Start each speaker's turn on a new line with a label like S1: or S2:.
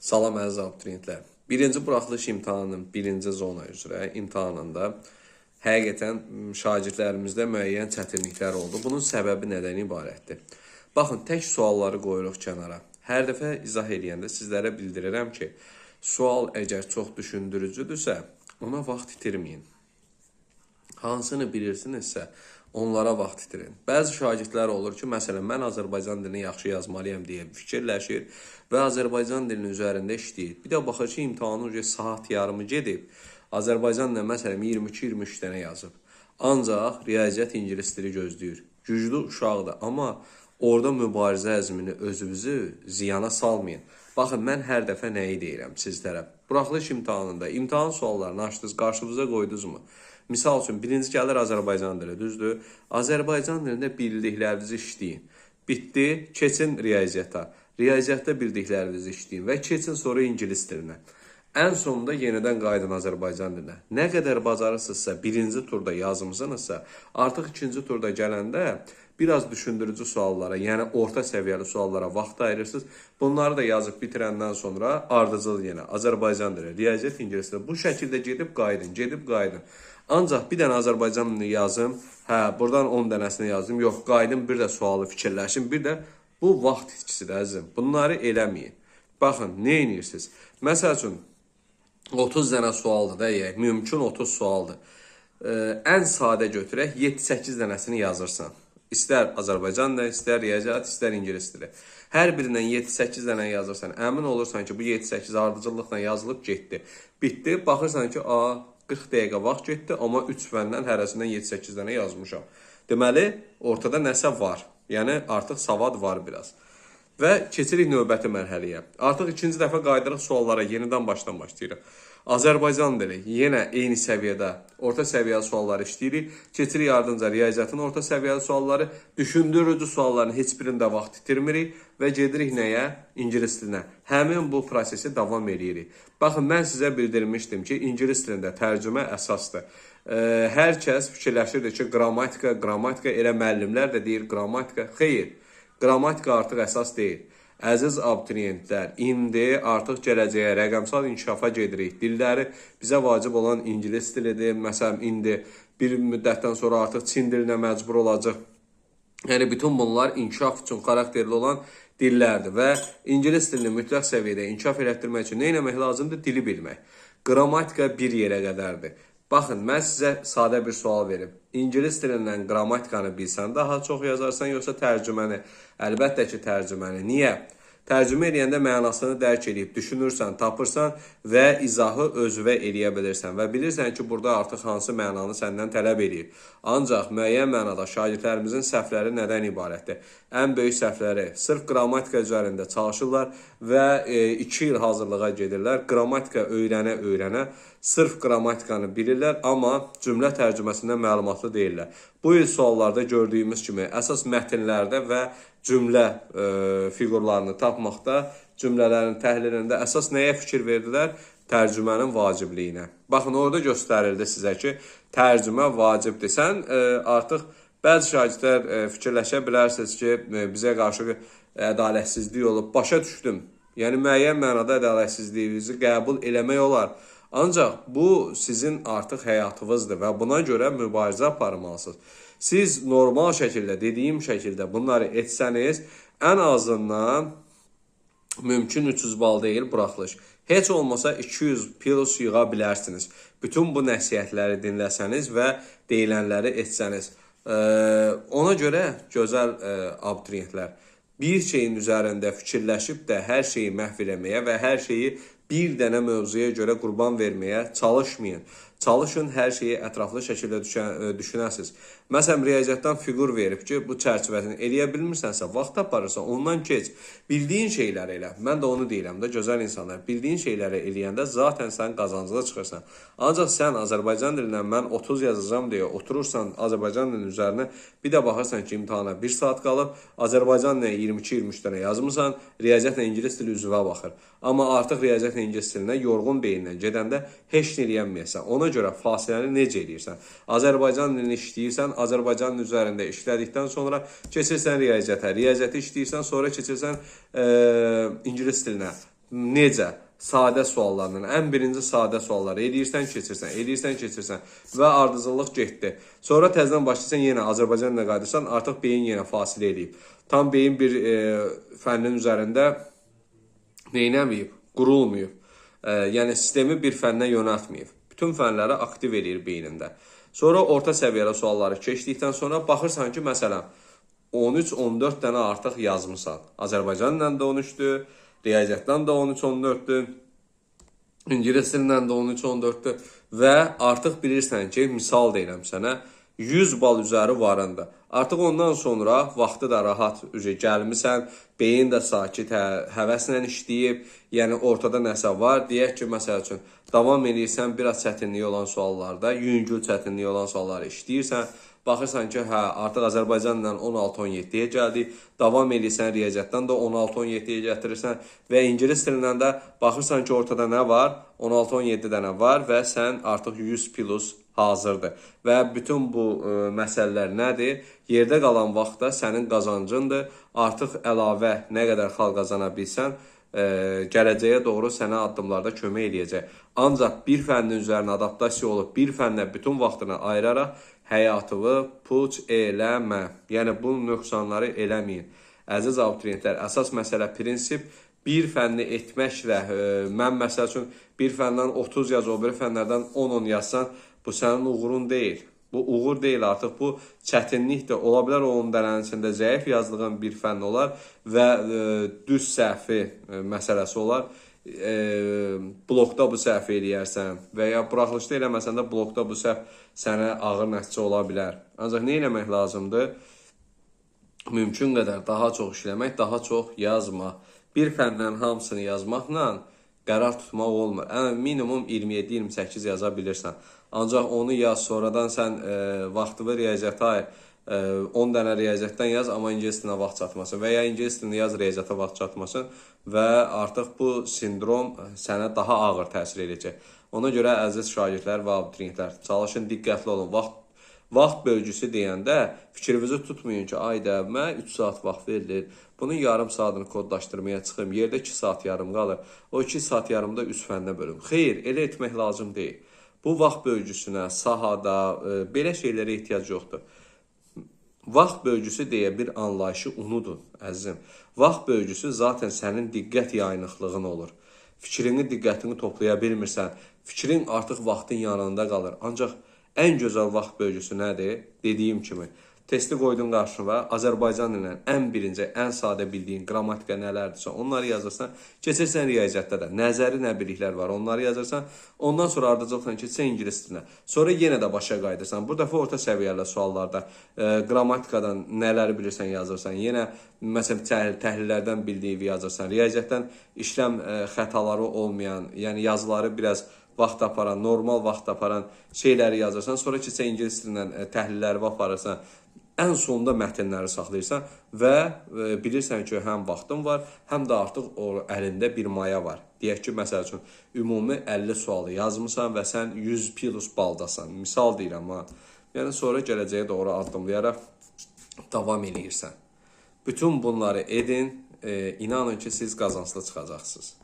S1: Salam əziz abituriyentlər. Birinci buraxılış imtahanının birinci zona üzrə imtahanında həqiqətən şagirdlərimizdə müəyyən çətinliklər oldu. Bunun səbəbi nədən ibarətdir? Baxın, tək sualları qoyuruq kənara. Hər dəfə izah edəndə sizlərə bildirirəm ki, sual əgər çox düşündürücüdürsə, ona vaxt itirməyin. Hansını bilirsinizsə, onlara vaxt itirin. Bəzi şagirdlər olur ki, məsələn, mən Azərbaycan dilini yaxşı yazmalıyam deyə fikirləşir və Azərbaycan dilinin üzərində işləyir. Bir də baxır ki, imtahanın saat yarımı gedib, Azərbaycan dilində məsələn 22-23 dənə yazıb. Ancaq riyaziyyat ingilis dili gözləyir. Güclü uşaqdır, amma orada mübarizə əzmini özünüzü ziyana salmayın. Baxın, mən hər dəfə nəyi deyirəm sizlərə? Buraxılış imtahanında imtahan suallarını açdınız, qarşınıza qoydunuzmu? Misal üçün, birinci gəlir Azərbaycan dili, düzdür? Azərbaycan dilində bildiklərinizi işləyin. Bitdi, keçin riyaziyyata. Riyaziyyatda bildiklərinizi işləyin və keçin sonra ingilis dilinə. Ən sonunda yenidən qayıdın Azərbaycan dilinə. Nə qədər bacarırsınızsa, birinci turda yazımsınızsa, artıq ikinci turda gələndə biraz düşündürücü suallara, yəni orta səviyyəli suallara vaxt ayırırsınız. Bunları da yazıb bitirəndən sonra ardıcıl yenə Azərbaycan dili, riyaziyyat ingilis dili. Bu şəkildə gedib qayıdın, gedib qayıdın. Ancaq bir dənə Azərbaycan dilini yazım, buradan 10 dənəsini yazdım, yox, qayıdım, bir də sualı fikirləşin, bir də bu vaxt itkisidir əzizim. Bunları eləməyin. Baxın, nə edirsiniz? Məsəl üçün, 30 dənə sualdır da, mümkün 30 sualdır. Ən sadə götürək, 7-8 dənəsini yazırsan. İstər Azərbaycan dili, istər riyaziyyat, istər ingilis dili. Hər birindən 7-8 dənə yazırsan, əmin olursan ki, bu 7-8 ardıcıllıqla yazılıb getdi. Bitdi, baxırsan ki, 40 dəqiqə vaxt getdi, amma 3 fəndən hərəsindən 7-8 dənə yazmışam. Deməli, ortada nəsə var. Yəni, artıq savad var biraz. Və keçirik növbəti mərhələyə. Artıq ikinci dəfə qayıdırıq suallara, yenidən başdan başlayırıq. Azərbaycan dili yenə eyni səviyyədə orta səviyyəli sualları işləyirik. Keçirik ardınca riyaziyyatın orta səviyyəli sualları, düşündürücü sualların heç birində vaxt itirmirik və gedirik nəyə? İngilis dilinə. Həmin bu prosesi davam edirik. Baxın, mən sizə bildirmişdim ki, ingilis dilində tərcümə əsasdır. Hər kəs fikirləşirdi ki, qrammatika elə müəllimlər də deyir qrammatika. Xeyr, qrammatika artıq əsas deyil. Əziz abituriyentlər, indi artıq gələcəyə rəqəmsal inkişafa gedirik. Dilləri bizə vacib olan ingilis dilidir. Məsələn, indi bir müddətdən sonra artıq Çin dilinə məcbur olacaq. Yəni, bütün bunlar inkişaf üçün xarakterli olan dillərdir və ingilis dilini mütləq səviyyədə inkişaf elətdirmək üçün nə etmək lazımdır? Dili bilmək. Qrammatika bir yerə qədərdir. Baxın, mən sizə sadə bir sual verim. İngilis dilindən qrammatikanı bilsən daha çox yazarsan, yoxsa tərcüməni? Əlbəttə ki, tərcüməni. Niyə? Tərcümə edəndə mənasını dərk edib, düşünürsən, tapırsan və izahı özünə eləyə bilirsən və bilirsən ki, burada artıq hansı mənanı səndən tələb edir. Ancaq müəyyən mənada şagirdlərimizin səhvləri nədən ibarətdir? Ən böyük səhvləri sırf qrammatika üzərində çalışırlar və 2 il hazırlığa gedirlər. Qrammatika öyrənə-öyrənə sırf qrammatikanı bilirlər, amma cümlə tərcüməsindən məlumatlı deyirlər. Bu il suallarda gördüyümüz kimi əsas mətnlərdə və cümlə fiqurlarını tapmaqda, cümlələrin təhlilində əsas nəyə fikir verdilər? Tərcümənin vacibliyinə. Baxın, orada göstərildi sizə ki, tərcümə vacibdir. Sən artıq bəzi şagirdlər fikirləşə bilərsiniz ki, bizə qarşı ədalətsizlik olub. Başa düşdüm. Yəni, müəyyən mənada ədalətsizliyinizi qəbul eləmək olar. Ancaq bu sizin artıq həyatınızdır və buna görə mübarizə aparmalısınız. Siz normal şəkildə, dediyim şəkildə bunları etsəniz, ən azından mümkün 300 bal deyil buraxılış. Heç olmasa 200 plus yığa bilərsiniz. Bütün bu nəsihətləri dinləsəniz və deyilənləri etsəniz. Ona görə, gözəl abituriyentlər, bir şeyin üzərində fikirləşib də hər şeyi məhv eləməyə və hər şeyi bir dənə mövzuya görə qurban verməyə çalışmayın. Çalışın, hər şeyi ətraflı şəkildə düşünəsiniz. Məsələn, riyaziyyatdan fiqur verib ki, bu çərçivəsini eləyə bilmirsənsə, vaxt aparırsan, ondan keç. Bildiyin şeyləri elə. Mən də onu deyirəm də, gözəl insanlar. Bildiyin şeyləri eləyəndə zaten sən qazancıda çıxırsan. Ancaq sən Azərbaycan dilindən mən 30 yazacağım deyə oturursan Azərbaycan dilinin üzərinə, bir də baxırsan ki, imtahana 1 saat qalıb, Azərbaycan dilinə 22-23 dənə yazmısan, riyaziyyatla ingilis dili üzvə baxır. Amma artıq riyaziyyatla ingilis dilinə yorğun beyindən gedəndə heç nə eləyənməyəsən. Ona görə fasiləni necə edirsən? Azərbaycan dilini işləyirsən, Azərbaycanın üzərində işlədikdən sonra keçirsən riyaziyyata. Riyaziyyatı işləyirsən, sonra keçirsən ingilis dilinə. Necə? Sadə suallarla. Ən birinci sadə sualları eləyirsən, keçirsən və ardıcıllıq getdi. Sonra təzədən başlayırsan yenə Azərbaycan dilinə qayıdırsan, artıq beyin yenə fasilə eləyib. Tam beyin bir fənnin üzərində neynəməyib, qurulmayıb. Yəni sistemi bir fənnə yönəltməyib. Bütün fənləri aktiv eləyir beynində. Sonra orta səviyyəli sualları keçdikdən sonra baxırsan ki, məsələn, 13-14 dənə artıq yazmısan. Azərbaycan dilində də 13-dür, riyaziyyatdan da 13-14-dür, ingilis dilindən də 13-14-dür və artıq bilirsən ki, misal deyirəm sənə, 100 bal üzəri varındır. Artıq ondan sonra vaxtı da rahat gəlmisən, beyin də sakit, həvəslə işləyib, yəni ortada nəsə var. Deyək ki, məsəl üçün, davam edirsən, biraz çətinliyi olan suallarda, yüngül çətinliyi olan sualları işləyirsən, baxırsan ki, hə, artıq Azərbaycan ilə 16-17-yə gəldik, davam edirsən, riyaziyyatdan da 16-17-yə gətirirsən və ingilis dilindən də baxırsan ki, ortada nə var? 16-17 dənə var və sən artıq 100 plus hazırdır. Və bütün bu məsələlər nədir? Yerdə qalan vaxtda sənin qazancındır. Artıq əlavə nə qədər xal qazana bilsən, gələcəyə doğru sənə addımlarda kömək eləyəcək. Ancaq bir fənnin üzərinə adaptasiya olub, bir fənnə bütün vaxtını ayıraraq həyatını puç eləmə. Yəni, bu nöqsanları eləməyin. Əziz abituriyentlər, əsas məsələ prinsip bir fənni etməklə, mən məsəl üçün bir fəndən 30 yaz, o bir fənlərdən 10 yazsan, bu sənin uğurun deyil. Bu uğur deyil artıq, bu çətinlikdir. Ola bilər o 10 dənənin içində zəif yazdığın bir fənn olar və düz səhvi məsələsi olar. Blokda bu səhv eləyərsən və ya buraxılışda eləməsən də blokda bu səhv sənə ağır nəticə ola bilər. Ancaq nə eləmək lazımdır? Mümkün qədər daha çox işləmək, daha çox yazmaq. Bir fəndən hamısını yazmaqla qərar tutmaq olmur. Minimum 27-28 yaza bilirsən. Ancaq onu yaz, sonradan sən vaxtını riyaziyyata ayır. 10 dənə riyaziyyatdan yaz, amma ingilis dilinə vaxt çatmasın. Və ya ingilis dilini yaz, riyaziyyata vaxt çatmasın və artıq bu sindrom sənə daha ağır təsir edəcək. Ona görə əziz şagirdlər və abituriyentlər, çalışın, diqqətli olun. Vaxt bölgüsü deyəndə fikrinizi tutmayın ki, ayda mənə 3 saat vaxt verilir. Bunun yarım saatını kodlaşdırmaya çıxım, yerdə 2 saat yarım qalır. O 2 saat yarımda 3 fəndə bölüm. Xeyr, elə etmək lazım deyil. Bu vaxt bölgüsünə, sahada, belə şeylərə ehtiyac yoxdur. Vaxt bölgüsü deyə bir anlayışı unudun, əzizim. Vaxt bölgüsü zaten sənin diqqət yayınıqlığın olur. Fikrini, diqqətini toplaya bilmirsən, fikrin artıq vaxtın yanında qalır. Ancaq ən gözəl vaxt bölgüsü nədir? Dediyim kimi, testi qoydun qarşına, Azərbaycan ilə ən birinci, ən sadə bildiyin qrammatika nələrdirsə, onları yazırsan, keçirsən riyaziyyatda da, nəzəri nə biliklər var, onları yazırsan, ondan sonra ardıcılıqla keçirsən ingilis dilinə. Sonra yenə də başa qayıdırsan. Bu dəfə orta səviyyəli suallarda qrammatikadan nələri bilirsən yazırsan, yenə məsələn təhlillərdən bildiyi yazırsan, riyaziyyatdan işləm xətaları olmayan, yəni yazıları biraz vaxt aparan, normal vaxt aparan şeyləri yazırsan, sonra keçsən ingilis dilindən təhlilləri aparırsan, ən sonunda mətnləri saxlayırsan və bilirsən ki, həm vaxtın var, həm də artıq əlində bir maya var. Deyək ki, məsəl üçün, ümumi 50 sualı yazmısan və sən 100 plus baldasan. Misal deyirəm, ha. Yəni, sonra gələcəyə doğru addımlayaraq davam edirsən. Bütün bunları edin, inanın ki, siz qazanclı çıxacaqsınız.